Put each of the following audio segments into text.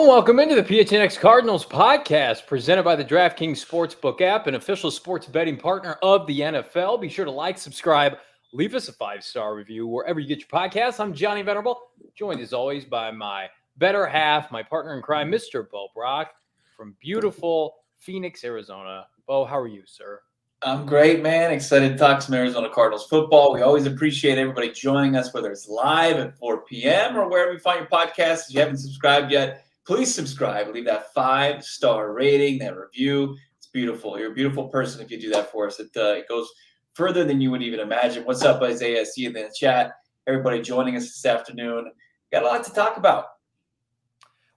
Welcome into the PHNX Cardinals podcast presented by the DraftKings Sportsbook app, an official sports betting partner of the NFL. Be sure to like, subscribe, leave us a 5-star review wherever you get your podcasts. I'm Johnny Venerable, joined as always by my better half, my partner in crime, Mr. Bo Brock from beautiful Phoenix, Arizona. Bo, how are you, sir? I'm great, man. Excited to talk some Arizona Cardinals football. We always appreciate everybody joining us, whether it's live at 4 p.m. or wherever you find your podcasts. If you haven't subscribed yet, please subscribe. Leave that 5-star rating, that review. It's beautiful. You're a beautiful person if you do that for us. It goes further than you would even imagine. What's up, Isaiah? I see you in the chat. Everybody joining us this afternoon. Got a lot to talk about.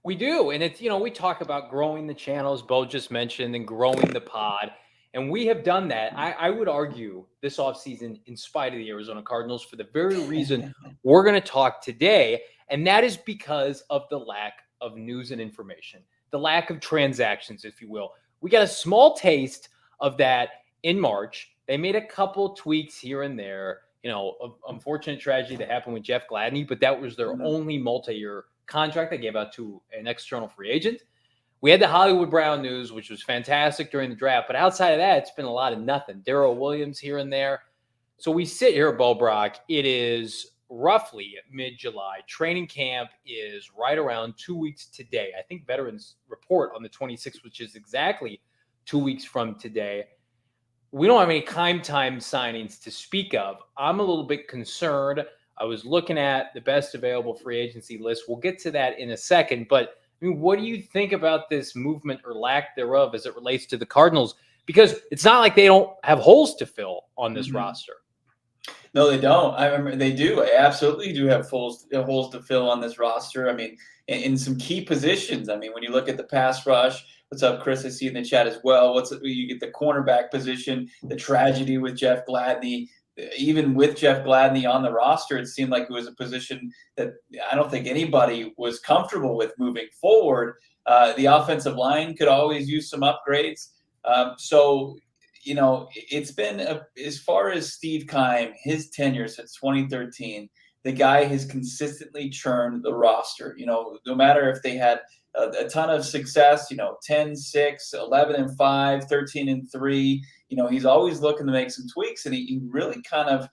We do. And it's, we talk about growing the channels, Bo just mentioned, and growing the pod. And we have done that, I would argue, this offseason in spite of the Arizona Cardinals for the very reason we're going to talk today. And that is because of the lack of news and information, the lack of transactions, if you will. We got a small taste of that in March. They made a couple tweaks here and there, unfortunate tragedy that happened with Jeff Gladney, but that was their only multi-year contract they gave out to an external free agent. We had the Hollywood Brown news, which was fantastic during the draft. But outside of that, it's been a lot of nothing. Darrell Williams here and there. So we sit here, Bo Brock. It is roughly mid-July. Training camp is right around 2 weeks today. I think veterans report on the 26th, which is exactly 2 weeks from today. We don't have any Keim Time signings to speak of. I'm a little bit concerned. I was looking at the best available free agency list. We'll get to that in a second. But what do you think about this movement or lack thereof as it relates to the Cardinals? Because it's not like they don't have holes to fill on this roster. No, they don't. I remember they do. I absolutely do have holes to fill on this roster. I mean, in some key positions. I mean, when you look at the pass rush, what's up, Chris? I see in the chat as well. You get the cornerback position, the tragedy with Jeff Gladney. Even with Jeff Gladney on the roster, it seemed like it was a position that I don't think anybody was comfortable with moving forward. The offensive line could always use some upgrades. It's been, as far as Steve Keim, his tenure since 2013, the guy has consistently churned the roster. No matter if they had a ton of success, 10-6, 11-5, 13-3, he's always looking to make some tweaks, and he really kind of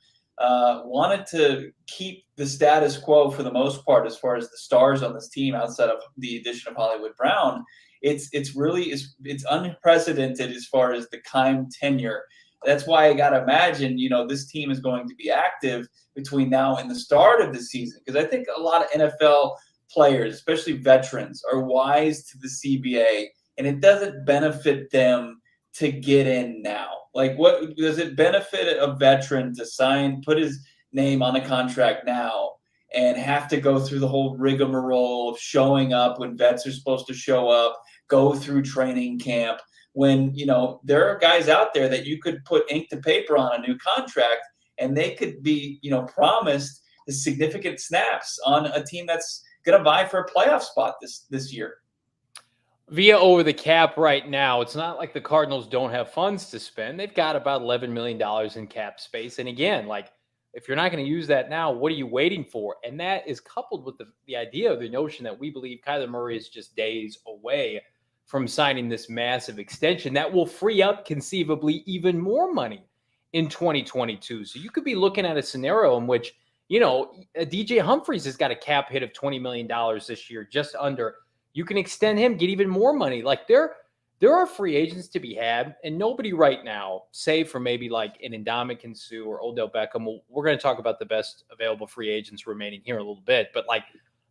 wanted to keep the status quo for the most part as far as the stars on this team outside of the addition of Hollywood Brown. It's unprecedented as far as the Keim tenure. That's why I got to imagine, this team is going to be active between now and the start of the season, because I think a lot of NFL players, especially veterans, are wise to the CBA, and it doesn't benefit them to get in now. Like, what does it benefit a veteran to put his name on a contract now and have to go through the whole rigmarole of showing up when vets are supposed to show up, go through training camp, when, there are guys out there that you could put ink to paper on a new contract and they could be, promised the significant snaps on a team that's going to vie for a playoff spot this year. Via over the cap right now, it's not like the Cardinals don't have funds to spend. They've got about $11 million in cap space. And again, if you're not going to use that now, what are you waiting for? And that is coupled with the idea of the notion that we believe Kyler Murray is just days away from signing this massive extension that will free up conceivably even more money in 2022. So you could be looking at a scenario in which, DJ Humphries has got a cap hit of $20 million this year, just under. You can extend him, get even more money. There are free agents to be had, and nobody right now, save for maybe an Ndamukong Suh or Odell Beckham. We're going to talk about the best available free agents remaining here in a little bit, but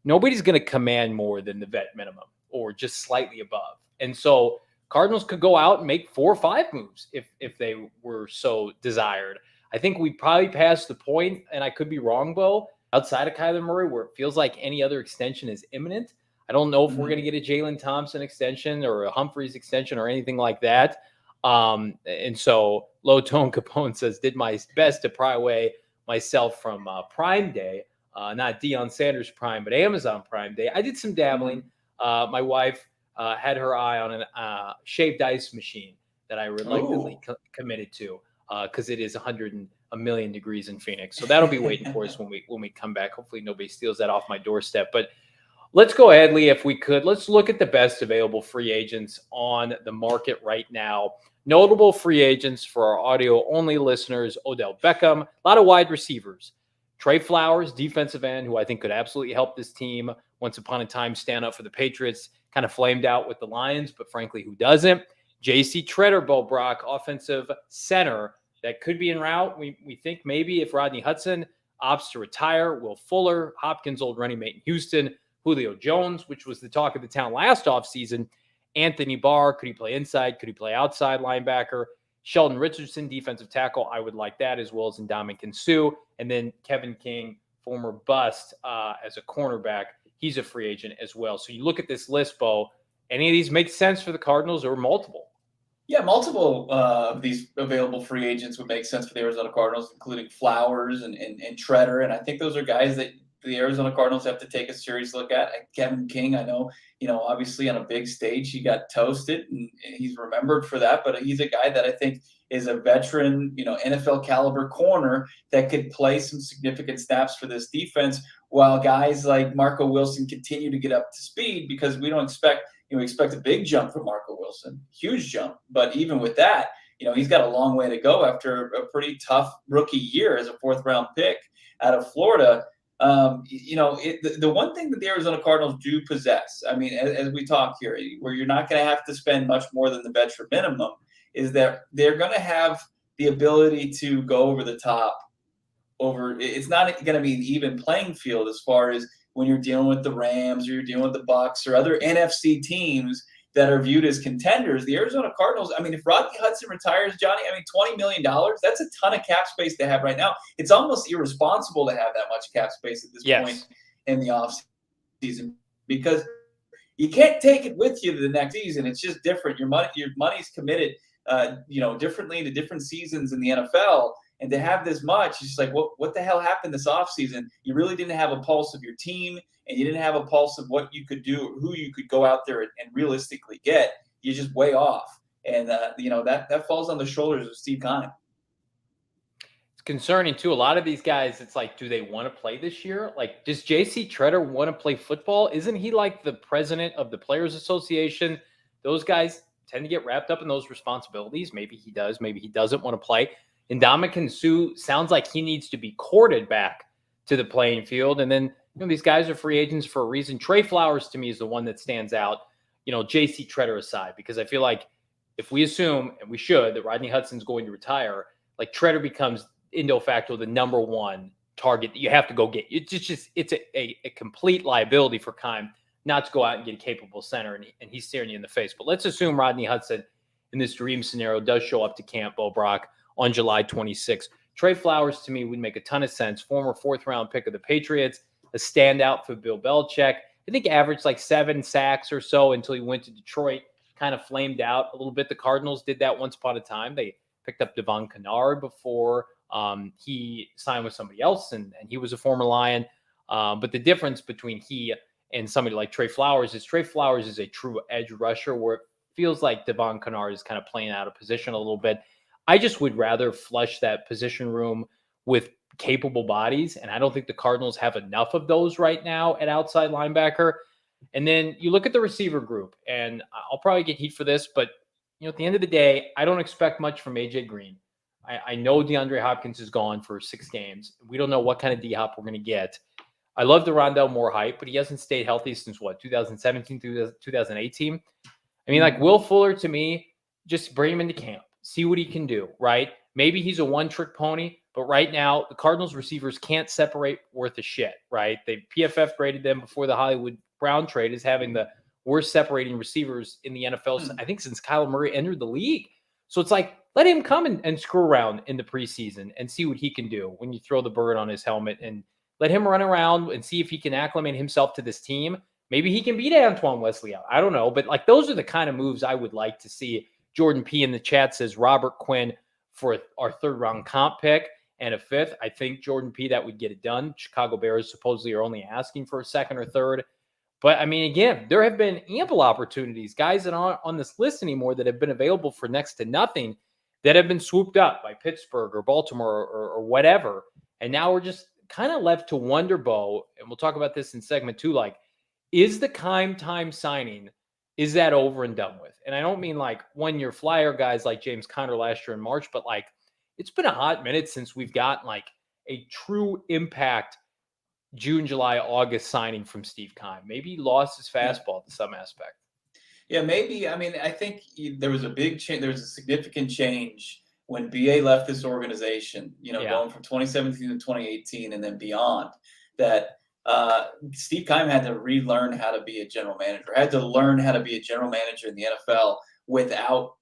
nobody's going to command more than the vet minimum or just slightly above. And so Cardinals could go out and make 4 or 5 moves if they were so desired. I think we probably passed the point, and I could be wrong, Bo, outside of Kyler Murray, where it feels like any other extension is imminent. I don't know if we're going to get a Jalen Thompson extension or a Humphreys extension or anything like that. And so Low Tone Capone says, did my best to pry away myself from Prime Day, not Deion Sanders Prime, but Amazon Prime Day. I did some dabbling. My wife had her eye on a shaved ice machine that I reluctantly committed to because it is 100 degrees in Phoenix. So that'll be waiting for us when we come back. Hopefully nobody steals that off my doorstep. But let's go ahead, Lee, if we could. Let's look at the best available free agents on the market right now. Notable free agents for our audio-only listeners: Odell Beckham, a lot of wide receivers. Trey Flowers, defensive end, who I think could absolutely help this team once upon a time stand up for the Patriots. Kind of flamed out with the Lions, but frankly, who doesn't? J.C. Tretter, Bo Brock, offensive center that could be en route. We think maybe if Rodney Hudson opts to retire, Will Fuller, Hopkins' old running mate in Houston, Julio Jones, which was the talk of the town last offseason, Anthony Barr, could he play inside? Could he play outside linebacker? Sheldon Richardson, defensive tackle, I would like that, as well as Ndamukong Suh. And then Kevin King, former bust as a cornerback. He's a free agent as well. So you look at this list, Bo, any of these make sense for the Cardinals or multiple? Yeah, multiple of these available free agents would make sense for the Arizona Cardinals, including Flowers and Tretter. And I think those are guys that the Arizona Cardinals have to take a serious look at. Kevin King, I know, obviously on a big stage, he got toasted and he's remembered for that, but he's a guy that I think is a veteran, NFL caliber corner that could play some significant snaps for this defense, while guys like Marco Wilson continue to get up to speed, because we don't expect, we expect a big jump from Marco Wilson, huge jump. But even with that, he's got a long way to go after a pretty tough rookie year as a 4th-round pick out of Florida. The one thing that the Arizona Cardinals do possess, I mean, as we talk here, where you're not going to have to spend much more than the veteran minimum, is that they're going to have the ability to go over the top. It's not going to be an even playing field as far as when you're dealing with the Rams or you're dealing with the Bucs or other NFC teams that are viewed as contenders. The Arizona Cardinals, I mean, if Rodney Hudson retires, Johnny, I mean, $20 million, that's a ton of cap space to have right now. It's almost irresponsible to have that much cap space at this point in the offseason, because you can't take it with you to the next season. It's just different. Your money's committed, differently to different seasons in the NFL. And to have this much, it's just like, what the hell happened this offseason? You really didn't have a pulse of your team, and you didn't have a pulse of what you could do, who you could go out there and realistically get. You're just way off. And, that falls on the shoulders of Steve Keim. It's concerning, too. A lot of these guys, it's like, do they want to play this year? Like, does J.C. Tretter want to play football? Isn't he like the president of the Players Association? Those guys tend to get wrapped up in those responsibilities. Maybe he does. Maybe he doesn't want to play. Ndamukong Suh sounds like he needs to be courted back to the playing field. And then, these guys are free agents for a reason. Trey Flowers, to me, is the one that stands out, J.C. Tretter aside, because I feel like if we assume, and we should, that Rodney Hudson's going to retire, like Tretter becomes indo facto the number one target that you have to go get. It's a complete liability for Keim not to go out and get a capable center, and he's staring you in the face. But let's assume Rodney Hudson, in this dream scenario, does show up to camp, Bo Brock, on July 26th. Trey Flowers, to me, would make a ton of sense. Former 4th-round pick of the Patriots, a standout for Bill Belichick. I think averaged like 7 sacks or so until he went to Detroit, kind of flamed out a little bit. The Cardinals did that once upon a time. They picked up Devon Kennard before he signed with somebody else, and he was a former Lion. But the difference between he and somebody like Trey Flowers is a true edge rusher, where it feels like Devon Kennard is kind of playing out of position a little bit. I just would rather flush that position room with capable bodies, and I don't think the Cardinals have enough of those right now at outside linebacker. And then you look at the receiver group, and I'll probably get heat for this, but at the end of the day, I don't expect much from AJ Green. I know DeAndre Hopkins is gone for 6 games. We don't know what kind of D-Hop we're going to get. I love the Rondell Moore hype, but he hasn't stayed healthy since 2017 through 2018. I mean, like Will Fuller, to me, just bring him into camp. See what he can do, right? Maybe he's a one-trick pony, but right now the Cardinals receivers can't separate worth a shit, right? They PFF graded them before the Hollywood Brown trade as having the worst separating receivers in the NFL, I think, since Kyler Murray entered the league. So it's like let him come and screw around in the preseason and see what he can do when you throw the bird on his helmet, and let him run around and see if he can acclimate himself to this team. Maybe he can beat Antoine Wesley out. I don't know. But like, those are the kind of moves I would like to see. Jordan P in the chat says Robert Quinn for our 3rd round comp pick and a 5th. I think Jordan P, that would get it done. Chicago Bears supposedly are only asking for a 2nd or 3rd. But I mean, again, there have been ample opportunities, guys that aren't on this list anymore that have been available for next to nothing, that have been swooped up by Pittsburgh or Baltimore or whatever. And now we're just kind of left to wonder, Bo, and we'll talk about this in segment 2, like, is the Keim Time signing, is that over and done with? And I don't mean like 1-year flyer guys like James Conner last year in March, but like, it's been a hot minute since we've gotten like a true impact June, July, August signing from Steve Keim. Maybe he lost his fastball to some aspect. Yeah, maybe. I mean, I think there was a big change. There was a significant change when BA left this organization, going from 2017 to 2018 and then beyond, that Steve Keim had to relearn how to be a general manager, had to learn how to be a general manager in the NFL without,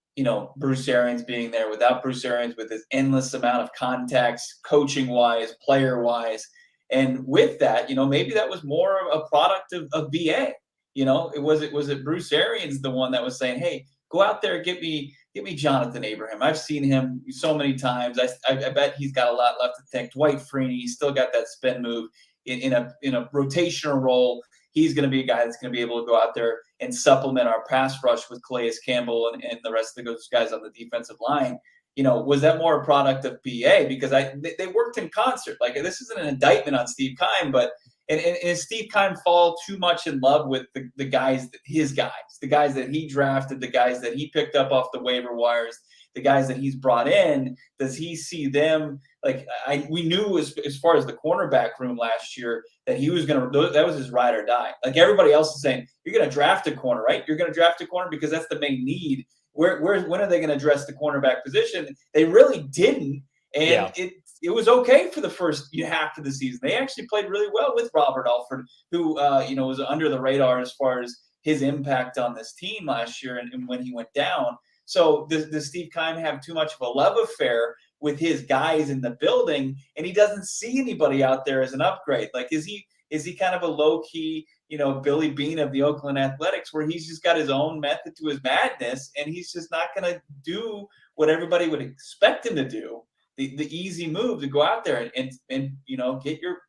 Bruce Arians being there, without Bruce Arians with his endless amount of contacts, coaching-wise, player-wise. And with that, maybe that was more a product of BA. Was it Bruce Arians the one that was saying, "Hey, go out there, get me Jonathan Abraham. I've seen him so many times. I bet he's got a lot left to think. Dwight Freeney, he's still got that spin move in a rotational role. He's going to be a guy that's going to be able to go out there and supplement our pass rush with Calais Campbell and the rest of those guys on the defensive line." Was that more a product of BA? Because they worked in concert. Like, this isn't an indictment on Steve Keim, but and Steve Keim fall too much in love with the guys, the guys that he drafted, the guys that he picked up off the waiver wires, the guys that he's brought in? Does he see them like we knew as far as the cornerback room last year that he was that was his ride or die. Like, everybody else is saying, you're going to draft a corner, right? You're going to draft a corner because that's the main need. When are they going to address the cornerback position? They really didn't. And it was okay for the first half of the season. They actually played really well with Robert Alford, who was under the radar as far as his impact on this team last year and when he went down. So does Steve Keim have too much of a love affair with his guys in the building, and he doesn't see anybody out there as an upgrade? Like, is he kind of a low key, Billy Beane of the Oakland Athletics, where he's just got his own method to his madness, and he's just not going to do what everybody would expect him to do? The easy move to go out there and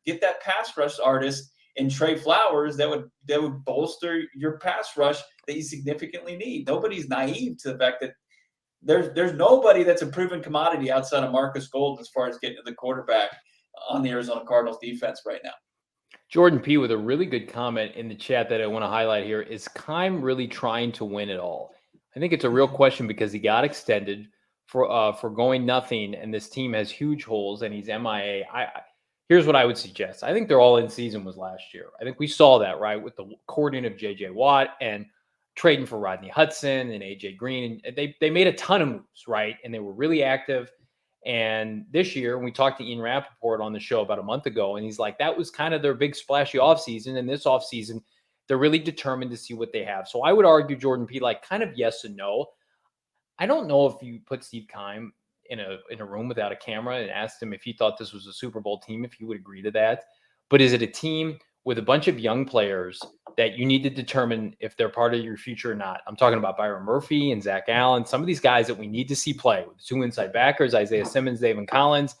get that pass rush artist in Trey Flowers that would bolster your pass rush that you significantly need. Nobody's naive to the fact that there's nobody that's a proven commodity outside of Marcus Golden as far as getting to the quarterback on the Arizona Cardinals defense right now. Jordan P with a really good comment in the chat that I want to highlight here. Is Keim really trying to win it all? I think it's a real question because he got extended for going nothing, and this team has huge holes, and he's MIA. Here's what I would suggest. I think their all-in season was last year. I think we saw that, right, with the courting of J.J. Watt and trading for Rodney Hudson and A.J. Green. And they made a ton of moves, right, and they were really active. And this year, we talked to Ian Rappaport on the show about a month ago, and he's like, that was kind of their big splashy offseason. And this offseason, they're really determined to see what they have. So I would argue, Jordan P., like, kind of yes and no. I don't know if you put Steve Keim in a room without a camera and asked him if he thought this was a Super Bowl team, if he would agree to that. But is it a team with a bunch of young players that you need to determine if they're part of your future or not? I'm talking about Byron Murphy and Zach Allen, some of these guys that we need to see play with 2 inside backers, Isaiah Simmons, David Collins.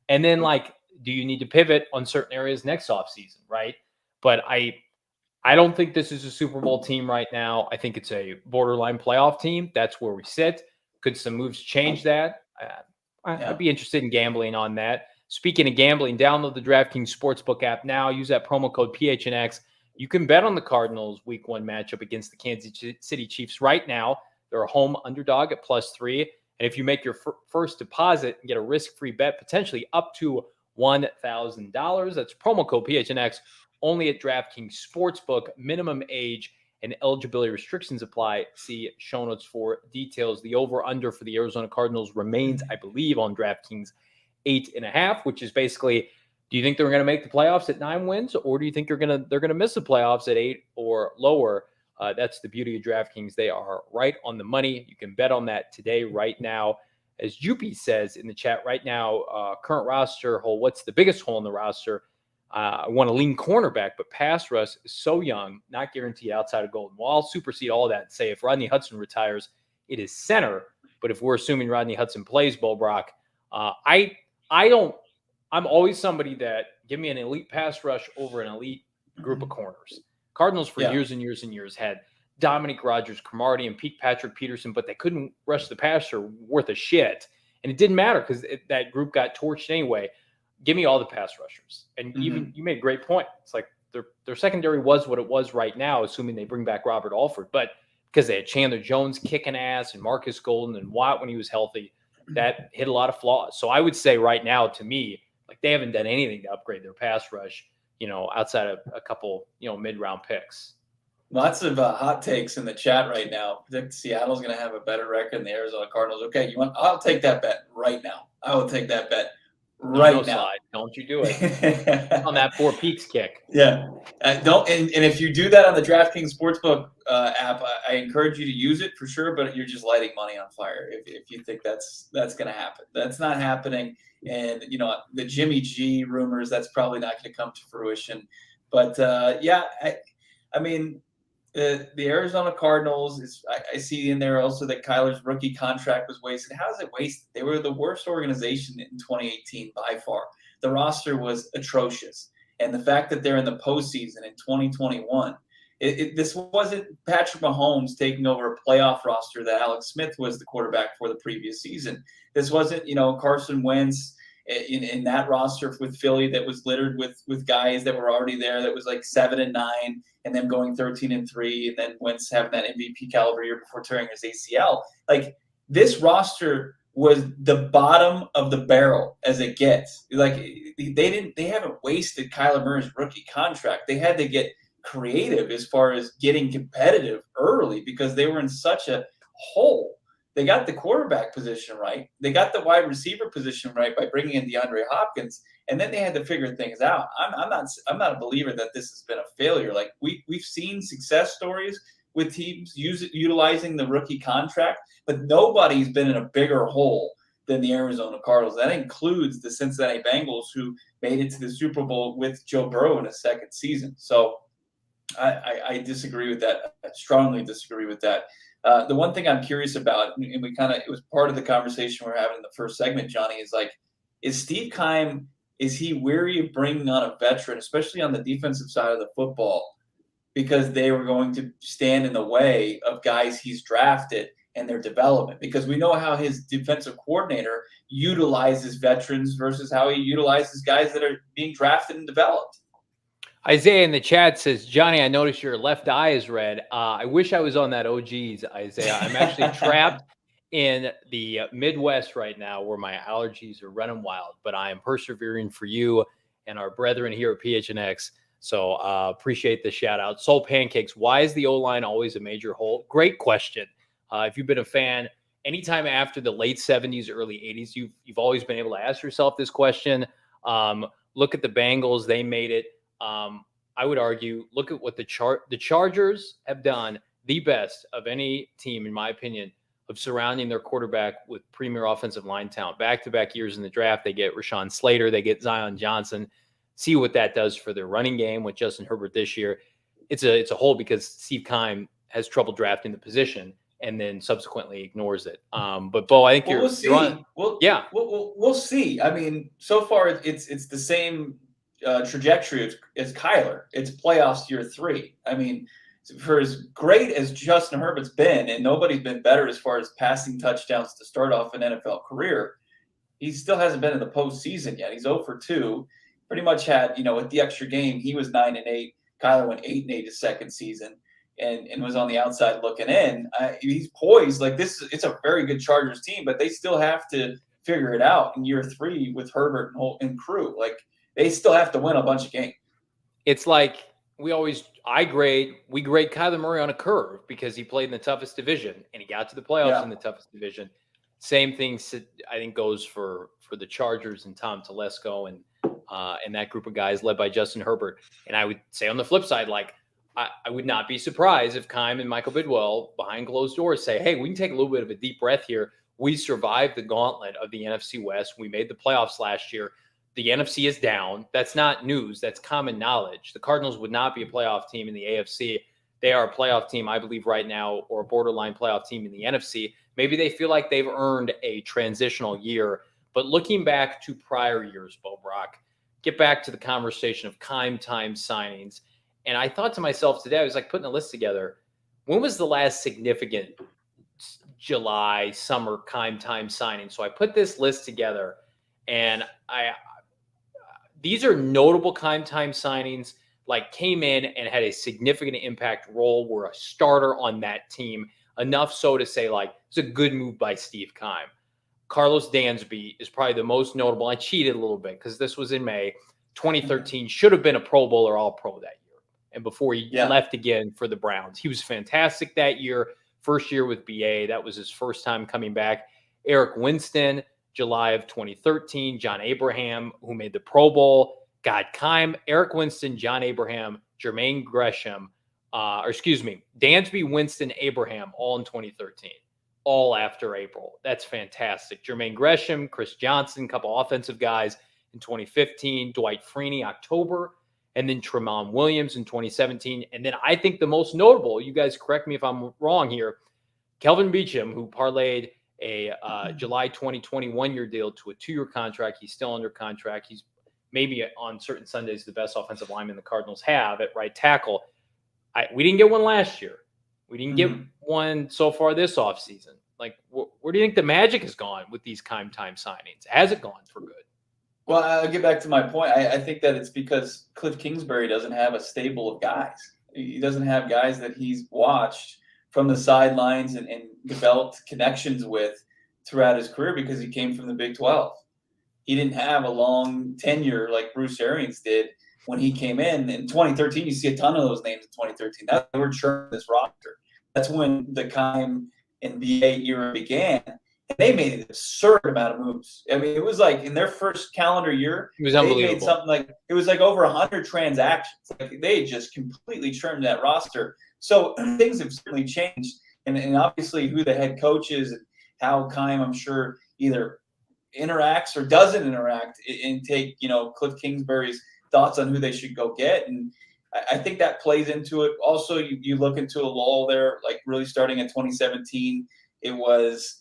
And then, like, do you need to pivot on certain areas next offseason, right? But I don't think this is a Super Bowl team right now. I think it's a borderline playoff team. That's where we sit. Could some moves change that? I'd be interested in gambling on that. Speaking of gambling, download the DraftKings Sportsbook app now. Use that promo code PHNX. You can bet on the Cardinals' Week 1 matchup against the Kansas City Chiefs right now. They're a home underdog at +3. And if you make your first deposit and get a risk-free bet, potentially up to $1,000, that's promo code PHNX. Only at DraftKings Sportsbook. Minimum age and eligibility restrictions apply. See show notes for details. The over-under for the Arizona Cardinals remains, I believe, on DraftKings 8.5, which is basically, do you think they're going to make the playoffs at 9 wins, or do you think they're going to miss the playoffs at 8 or lower? That's the beauty of DraftKings. They are right on the money. You can bet on that today, right now. As Juppie says in the chat right now, current roster hole, what's the biggest hole in the roster? I want to lean cornerback, but pass rush is so young, not guaranteed outside of Golden. Well, I'll supersede all that and say if Rodney Hudson retires, it is center. But if we're assuming Rodney Hudson plays, Bo Brock, I don't. I'm always somebody that give me an elite pass rush over an elite group of corners. Cardinals for years and years and years had Dominic Rogers, Cromartie, and Pete Patrick Peterson, but they couldn't rush the passer worth a shit. And it didn't matter because that group got torched anyway. Give me all the pass rushers. And even you made a great point. It's like their secondary was what it was right now, assuming they bring back Robert Alford. But because they had Chandler Jones kicking ass and Marcus Golden and Watt when he was healthy, that hit a lot of flaws. So I would say right now, to me, like they haven't done anything to upgrade their pass rush, outside of a couple, mid-round picks. Lots of hot takes in the chat right now. Predict Seattle's going to have a better record than the Arizona Cardinals. Okay, I'll take that bet right now. I will take that bet right now. Slide. Don't you do it on that Four Peaks kick? Yeah, don't. And if you do that on the DraftKings Sportsbook app, I encourage you to use it for sure. But you're just lighting money on fire if you think that's going to happen. That's not happening. And the Jimmy G rumors, that's probably not going to come to fruition. But I mean. The Arizona Cardinals, I see in there also that Kyler's rookie contract was wasted. How is it wasted? They were the worst organization in 2018 by far. The roster was atrocious. And the fact that they're in the postseason in 2021, this wasn't Patrick Mahomes taking over a playoff roster that Alex Smith was the quarterback for the previous season. This wasn't, Carson Wentz in that roster with Philly that was littered with guys that were already there that was like 7-9 and then going 13-3 and then Wentz having that MVP caliber year before tearing his ACL. Like this roster was the bottom of the barrel as it gets. Like they haven't wasted Kyler Murray's rookie contract. They had to get creative as far as getting competitive early because they were in such a hole. They got the quarterback position right. They got the wide receiver position right by bringing in DeAndre Hopkins, and then they had to figure things out. I'm not a believer that this has been a failure. Like we've seen success stories with teams utilizing the rookie contract, but nobody's been in a bigger hole than the Arizona Cardinals. That includes the Cincinnati Bengals, who made it to the Super Bowl with Joe Burrow in his second season. So I disagree with that. I strongly disagree with that. The one thing I'm curious about, and it was part of the conversation we're having in the first segment, Johnny, is Steve Keim, is he weary of bringing on a veteran, especially on the defensive side of the football, because they were going to stand in the way of guys he's drafted and their development? Because we know how his defensive coordinator utilizes veterans versus how he utilizes guys that are being drafted and developed. Isaiah in the chat says, Johnny, I noticed your left eye is red. I wish I was on that OGs, Isaiah. I'm actually trapped in the Midwest right now where my allergies are running wild, but I am persevering for you and our brethren here at PHNX. So appreciate the shout out. Soul Pancakes, why is the O-line always a major hole? Great question. If you've been a fan anytime after the late 70s, early 80s, you've always been able to ask yourself this question. Look at the Bengals. They made it. I would argue, look at what the Chargers have done, the best of any team, in my opinion, of surrounding their quarterback with premier offensive line talent. Back-to-back years in the draft, they get Rashawn Slater, they get Zion Johnson. See what that does for their running game with Justin Herbert this year. It's a hole because Steve Keim has trouble drafting the position and then subsequently ignores it. But Bo, I think we'll see. We'll see. I mean, so far it's the same trajectory as Kyler. It's playoffs year 3. I mean, for as great as Justin Herbert's been, and nobody's been better as far as passing touchdowns to start off an NFL career, he still hasn't been in the postseason yet. He's 0 for 2. Pretty much had, with the extra game, he was 9-8. Kyler went 8-8 his second season and was on the outside looking in. He's poised. Like it's a very good Chargers team, but they still have to figure it out in year 3 with Herbert and crew. Like, they still have to win a bunch of games. It's like we grade Kyler Murray on a curve because he played in the toughest division and he got to the playoffs in the toughest division. Same thing I think goes for the Chargers and Tom Telesco and that group of guys led by Justin Herbert. And I would say on the flip side, like I would not be surprised if Keim and Michael Bidwell behind closed doors say, hey, we can take a little bit of a deep breath here. We survived the gauntlet of the NFC West. We made the playoffs last year. The NFC is down. That's not news. That's common knowledge. The Cardinals would not be a playoff team in the AFC. They are a playoff team, I believe, right now, or a borderline playoff team in the NFC. Maybe they feel like they've earned a transitional year. But looking back to prior years, Bo Brock, get back to the conversation of Keim Time signings. And I thought to myself today, I was like putting a list together. When was the last significant July, summer Keim Time signing? So I put this list together, and these are notable Keim Time signings, like came in and had a significant impact role, were a starter on that team, enough so to say, like, it's a good move by Steve Keim. Carlos Dansby is probably the most notable. I cheated a little bit because this was in May. 2013 should have been a Pro Bowl or All-Pro that year. And before he left again for the Browns. He was fantastic that year. First year with BA. That was his first time coming back. Eric Winston, July of 2013. John Abraham, who made the Pro Bowl. God, Keim, Eric Winston, John Abraham, Jermaine Gresham, Dansby, Winston, Abraham, all in 2013. All after April. That's fantastic. Jermaine Gresham, Chris Johnson, a couple offensive guys in 2015. Dwight Freeney, October. And then Tramon Williams in 2017. And then I think the most notable, you guys correct me if I'm wrong here, Kelvin Beachum, who parlayed a July 2021 year deal to a 2-year contract. He's still under contract. He's maybe on certain Sundays the best offensive lineman the Cardinals have at right tackle. We didn't get one last year. We didn't get one so far this offseason. Like, where do you think the magic has gone with these Keim Time signings? Has it gone for good? Well, I'll get back to my point. I think that it's because Cliff Kingsbury doesn't have a stable of guys. He doesn't have guys that he's watched from the sidelines and developed connections with throughout his career because he came from the Big 12. He didn't have a long tenure like Bruce Arians did when he came in. In 2013, you see a ton of those names in 2013. That's when we're churning this roster. That's when the Keim and BA era began. And they made an absurd amount of moves. I mean, it was like in their first calendar year, it was unbelievable. They made something like it was like over 100 transactions. Like they just completely trimmed that roster. So things have certainly changed, and obviously who the head coach is and how Keim, I'm sure, either interacts or doesn't interact and take Cliff Kingsbury's thoughts on who they should go get. And I think that plays into it. Also, you look into a lull there, like really starting in 2017. It was.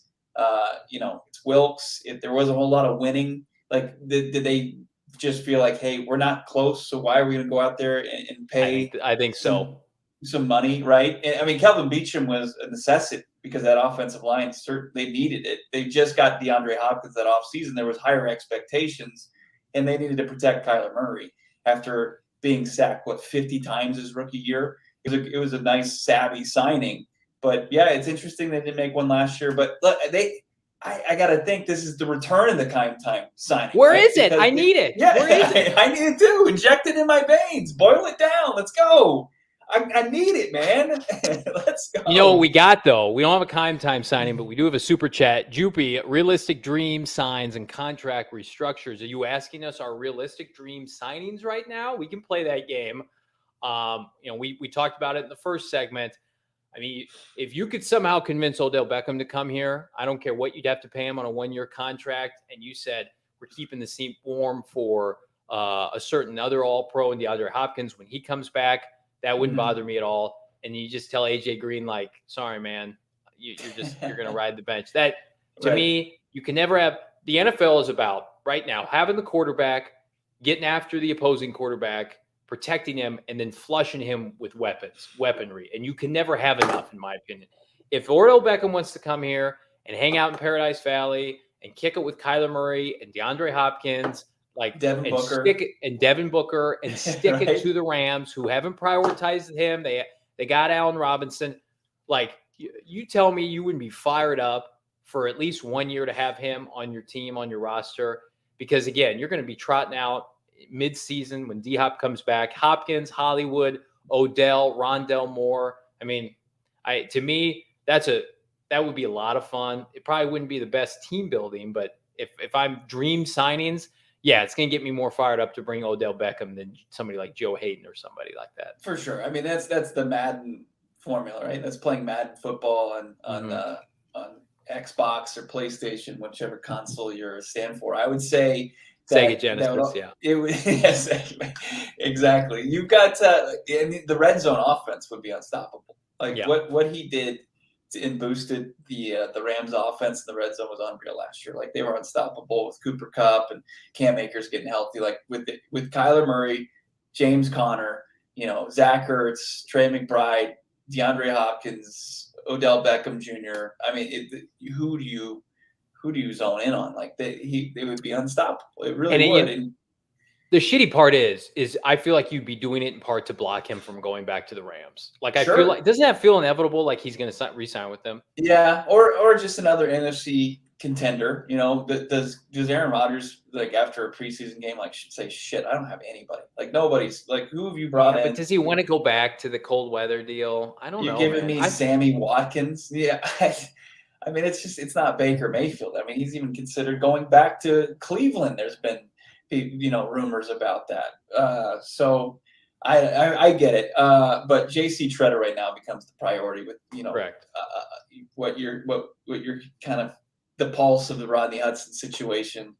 It's Wilkes. There was a whole lot of winning. Like, did they just feel like, hey, we're not close, so why are we going to go out there and pay? I think so. Some money, right? And, I mean, Kelvin Beachum was a necessity because that offensive line they needed it. They just got DeAndre Hopkins that offseason. There was higher expectations, and they needed to protect Kyler Murray after being sacked 50 times his rookie year. It was a nice, savvy signing. But yeah, it's interesting they didn't make one last year. But look, I got to think this is the return of the Keim Time signing. Where is it? I need it. Yeah, where is it? I need it too. Inject it in my veins. Boil it down. Let's go. I need it, man. Let's go. You know what we got, though? We don't have a Keim Time signing, but we do have a super chat. Jupy, realistic dream signs and contract restructures. Are you asking us our realistic dream signings right now? We can play that game. We talked about it in the first segment. I mean, if you could somehow convince Odell Beckham to come here, I don't care what you'd have to pay him on a 1-year contract, and you said we're keeping the seat warm for a certain other All-Pro and DeAndre Hopkins when he comes back, that wouldn't bother me at all. And you just tell AJ Green, like, sorry, man, you're going to ride the bench. That, to me, you can never have – the NFL is about, right now, having the quarterback, getting after the opposing quarterback, protecting him, and then flushing him with weaponry. And you can never have enough, in my opinion. If Odell Beckham wants to come here and hang out in Paradise Valley and kick it with Kyler Murray and DeAndre Hopkins, Devin Booker, and stick it to the Rams, who haven't prioritized him. They got Allen Robinson. Like, you tell me you wouldn't be fired up for at least 1 year to have him on your team, on your roster, because again, you're going to be trotting out mid-season when D-Hop comes back, Hopkins, Hollywood, Odell, Rondell Moore. I mean, to me, that would be a lot of fun. It probably wouldn't be the best team building, but if I'm dream signings, yeah, it's going to get me more fired up to bring Odell Beckham than somebody like Joe Hayden or somebody like that. For sure. I mean, that's the Madden formula, right? That's playing Madden football on Xbox or PlayStation, whichever console you're stand for, I would say Sega that Genesis, would yeah. it would yes, exactly. You've got the red zone offense would be unstoppable. Like Yeah. what he did and boosted the Rams offense in the red zone was unreal last year. Like they were unstoppable with Cooper Kupp and Cam Akers getting healthy. Like with Kyler Murray, James Conner, Zach Ertz, Trey McBride, DeAndre Hopkins, Odell Beckham Jr. I mean, who do you zone in on? Like they would be unstoppable. It really would. And the shitty part is I feel like you'd be doing it in part to block him from going back to the Rams. Like I feel like, doesn't that feel inevitable? Like he's going to re-sign with them? Yeah, or just another NFC contender. Does Aaron Rodgers, like after a preseason game, like say, shit, I don't have anybody. Like nobody's like, who have you brought in? But does he want to go back to the cold weather deal? I don't know. You're giving me Sammy Watkins. Yeah. I mean, it's not Baker Mayfield. I mean, he's even considered going back to Cleveland. There's been, rumors about that. So I get it. But JC Tretter right now becomes the priority with, correct. What you're kind of the pulse of the Rodney Hudson situation.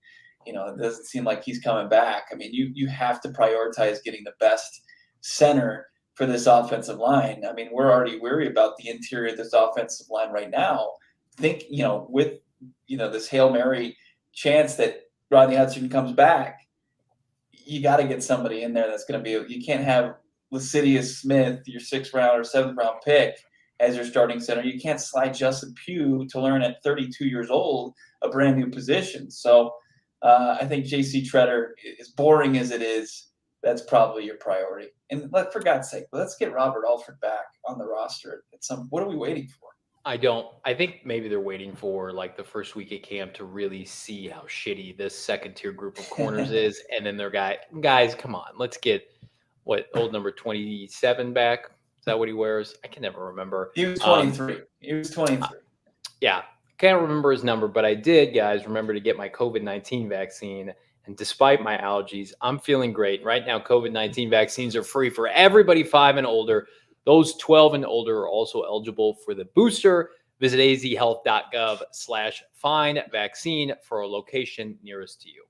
It doesn't seem like he's coming back. I mean, you have to prioritize getting the best center for this offensive line. I mean, we're already worried about the interior of this offensive line right now. Think, with, this Hail Mary chance that Rodney Hudson comes back, you got to get somebody in there that's going to be, you can't have Lasidius Smith, your 6th round or 7th round pick, as your starting center. You can't slide Justin Pugh to learn at 32 years old a brand new position. So I think JC Tretter, as boring as it is, that's probably your priority. And for God's sake, let's get Robert Alford back on the roster at some. What are we waiting for? I think maybe they're waiting for like the first week at camp to really see how shitty this second tier group of corners is. And then they're guys, come on, let's get old number 27 back. Is that what he wears? I can never remember. He was 23. Yeah. Can't remember his number, but I did, guys, remember to get my COVID-19 vaccine. And despite my allergies, I'm feeling great. Right now, COVID-19 vaccines are free for everybody 5 and older. Those 12 and older are also eligible for the booster. Visit azhealth.gov/find vaccine for a location nearest to you.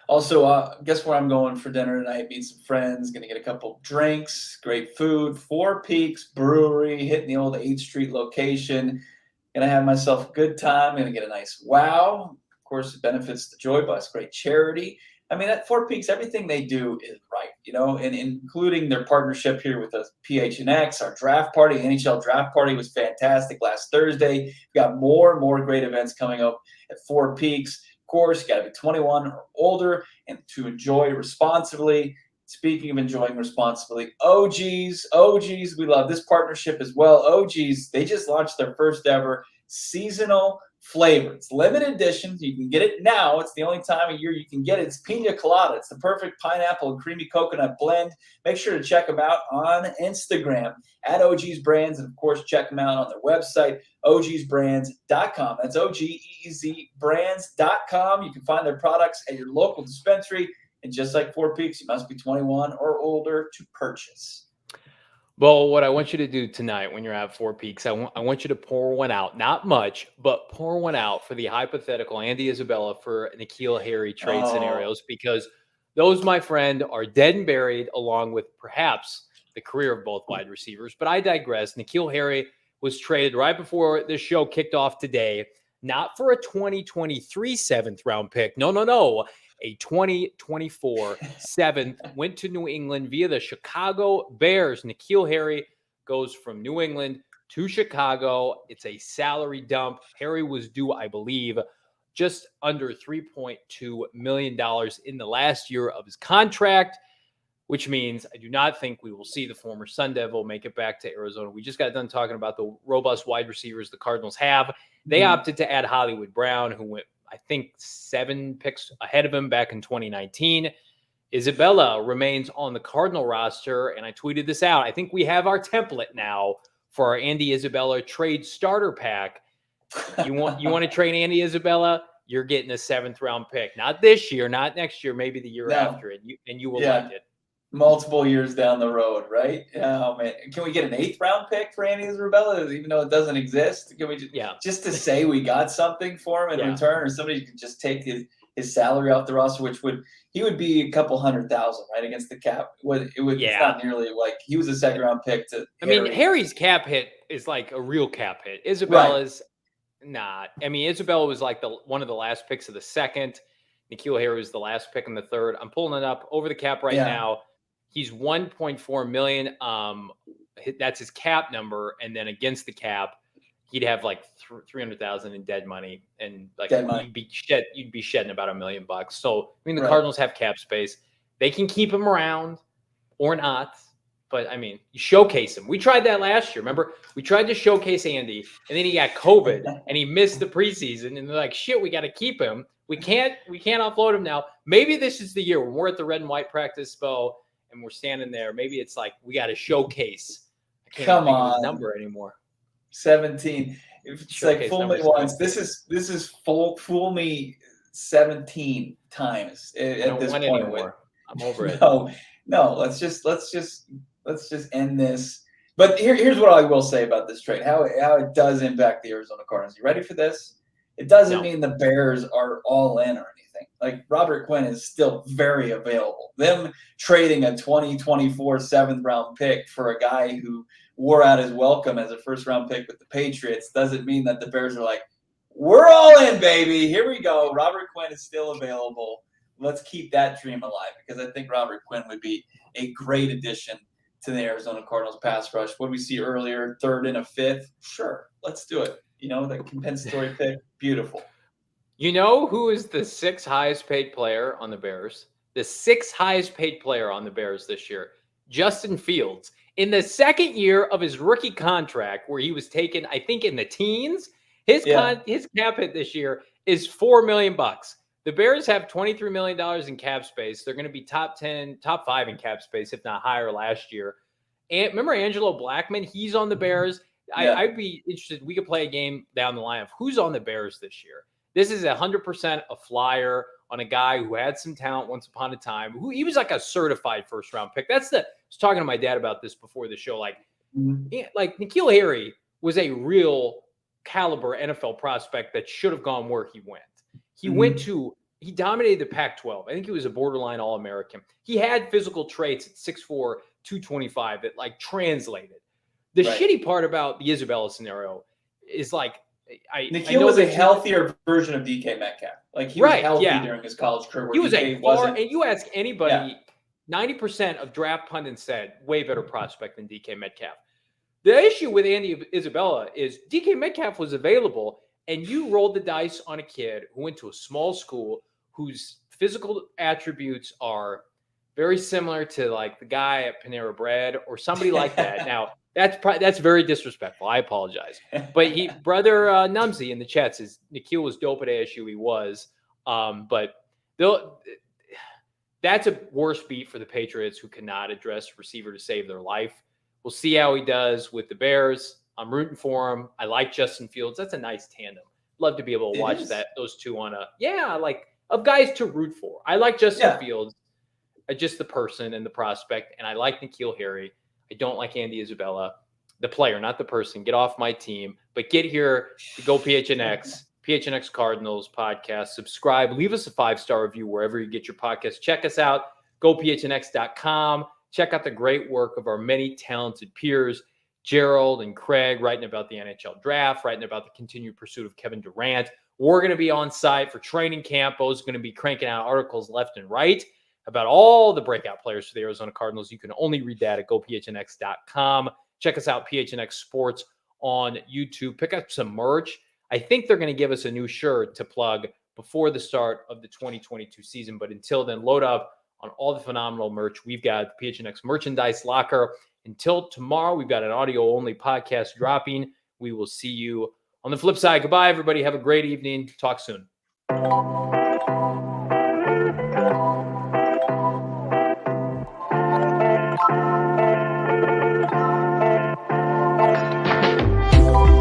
Also, guess where I'm going for dinner tonight? Meet some friends. Going to get a couple drinks, great food. Four Peaks Brewery, hitting the old 8th Street location. Going to have myself a good time. Going to get a nice wow. Of course, it benefits the Joy Bus, great charity. I mean, at Four Peaks, everything they do is right, and including their partnership here with the PHNX, our draft party, NHL draft party was fantastic last Thursday. We've got more and more great events coming up at Four Peaks. Of course, you got to be 21 or older and to enjoy responsibly. Speaking of enjoying responsibly, OGs, we love this partnership as well. OGs, they just launched their first ever seasonal flavor. It's limited edition. You can get it now. It's the only time of year you can get it. It's pina colada. It's the perfect pineapple and creamy coconut blend. Make sure to check them out on Instagram at OG's Brands. And, of course, check them out on their website, ogsbrands.com. That's OGEZBrands.com. You can find their products at your local dispensary. And just like Four Peaks, you must be 21 or older to purchase. Well, what I want you to do tonight when you're at Four Peaks, I want you to pour one out. Not much, but pour one out for the hypothetical Andy Isabella for N'Keal Harry trade scenarios, because those, my friend, are dead and buried, along with perhaps the career of both wide receivers. But I digress. N'Keal Harry was traded right before this show kicked off today, not for a 2023 7th round pick. No. A 2024 7th, went to New England via the Chicago Bears. N'Keal Harry goes from New England to Chicago. It's a salary dump. Harry was due, I believe, just under $3.2 million in the last year of his contract, which means I do not think we will see the former Sun Devil make it back to Arizona. We just got done talking about the robust wide receivers the Cardinals have. They opted to add Hollywood Brown, who went, I think, 7 picks ahead of him back in 2019. Isabella remains on the Cardinal roster, and I tweeted this out. I think we have our template now for our Andy Isabella trade starter pack. You want to trade Andy Isabella? You're getting a 7th round pick. Not this year, not next year, maybe the year after it. You will like it. multiple years down the road, right? Oh man, can we get an 8th round pick for Andy Isabella, even though it doesn't exist? Can we just to say we got something for him in return, or somebody could just take his salary off the roster, which he would be a couple $100,000 right against the cap. It's not nearly like he was a 2nd round pick to. I mean, Harry's cap hit is like a real cap hit. Isabella's not. I mean, Isabella was like one of the last picks of the 2nd. N'Keal Harry was the last pick in the 3rd. I'm pulling it up over the cap right now. He's 1.4 million. That's his cap number, and then against the cap, he'd have like 300,000 in dead money, and like you'd be shedding about $1 million. So I mean, the Cardinals have cap space. They can keep him around or not. But I mean, you showcase him. We tried that last year. Remember, we tried to showcase Andy, and then he got COVID and he missed the preseason. And they're like, "Shit, we got to keep him. We can't offload him now." Maybe this is the year when we're at the red and white practice, Bo, and we're standing there. Maybe it's like we got to showcase. I can't think of his number anymore. 17. It's like fool me once. This is fool me 17 times at this point. Anymore. I'm over it. No. Let's just end this. But here's what I will say about this trade. How it does impact the Arizona Cardinals. You ready for this? It doesn't mean the Bears are all in or anything. Like, Robert Quinn is still very available. Them trading a 2024 7th round pick for a guy who wore out his welcome as a 1st round pick with the Patriots doesn't mean that the Bears are like, we're all in, baby. Here we go. Robert Quinn is still available. Let's keep that dream alive, because I think Robert Quinn would be a great addition to the Arizona Cardinals pass rush. What did we see earlier? 3rd and a 5th? Sure. Let's do it. The compensatory pick. Beautiful. You know who is the 6th highest paid player on the Bears? The 6th highest paid player on the Bears this year, Justin Fields. In the 2nd year of his rookie contract, where he was taken, I think, in the teens, his cap hit this year is $4 million. The Bears have $23 million in cap space. They're going to be top 10, top 5 in cap space, if not higher, last year. And remember Angelo Blackman? He's on the Bears. I'd be interested. We could play a game down the line of who's on the Bears this year. This is 100% a flyer on a guy who had some talent once upon a time. He was like a certified 1st round pick. I was talking to my dad about this before the show. Like N'Keal Harry was a real caliber NFL prospect that should have gone where he went. He dominated the Pac-12. I think he was a borderline All-American. He had physical traits at 6'4", 225 that like translated. The shitty part about the Isabella scenario is like, N'Keal was a healthier version of DK Metcalf. Like, he was healthy during his college career. He was and you ask anybody, 90% of draft pundits said way better prospect than DK Metcalf. The issue with Andy Isabella is DK Metcalf was available, and you rolled the dice on a kid who went to a small school whose physical attributes are very similar to like the guy at Panera Bread or somebody like that. Now, that's very disrespectful. I apologize. But brother Numsy in the chat says N'Keal was dope at ASU. He was. But that's a worse beat for the Patriots, who cannot address receiver to save their life. We'll see how he does with the Bears. I'm rooting for him. I like Justin Fields. That's a nice tandem. Love to be able to watch those two on of guys to root for. I like Justin Fields, just the person and the prospect, and I like N'Keal Harry. I don't like Andy Isabella, the player, not the person. Get off my team. But get here to Go PHNX, PHNX Cardinals podcast. Subscribe. Leave us a 5-star review wherever you get your podcast. Check us out, gophnx.com. Check out the great work of our many talented peers, Gerald and Craig, writing about the NHL draft, writing about the continued pursuit of Kevin Durant. We're going to be on site for training camp. Bo's going to be cranking out articles left and right about all the breakout players for the Arizona Cardinals. You can only read that at gophnx.com. Check us out, PHNX Sports on YouTube. Pick up some merch. I think they're going to give us a new shirt to plug before the start of the 2022 season. But until then, load up on all the phenomenal merch. We've got the PHNX Merchandise Locker. Until tomorrow, we've got an audio-only podcast dropping. We will see you on the flip side. Goodbye, everybody. Have a great evening. Talk soon.